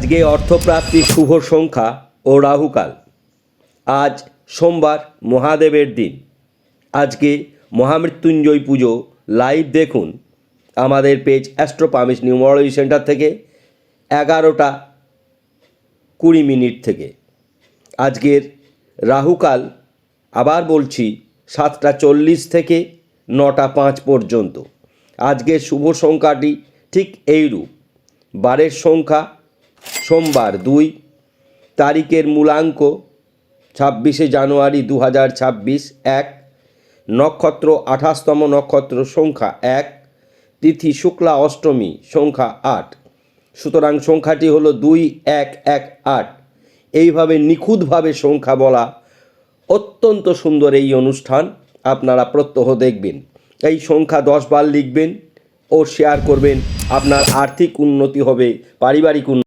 আজকে অর্থপ্রাপ্তির শুভ সংখ্যা ও রাহুকাল। আজ সোমবার, মহাদেবের দিন। আজকে মহামৃত্যুঞ্জয় পুজো লাইভ দেখুন আমাদের পেজ অ্যাস্ট্রোপামিস নিউমারোলজি সেন্টার থেকে 11:20 থেকে। আজকের রাহুকাল আবার বলছি 7:40 থেকে 9:05 পর্যন্ত। আজকের শুভ সংখ্যাটি ঠিক এইরূপ। বারের সংখ্যা সোমবার 2, তারিখের মূলাঙ্ক 26শে জানুয়ারি 2026, 1, নক্ষত্র 28তম নক্ষত্র সংখ্যা 1, তিথি শুক্লা অষ্টমী সংখ্যা 8। সুতরাং সংখ্যাটি হলো 2118। এইভাবে নিখুঁতভাবে সংখ্যা বলা অত্যন্ত সুন্দর এই অনুষ্ঠান, আপনারা প্রত্যহ দেখবেন। এই সংখ্যা 10 বার লিখবেন ও শেয়ার করবেন। আপনার আর্থিক উন্নতি হবে, পারিবারিক উন্নতি।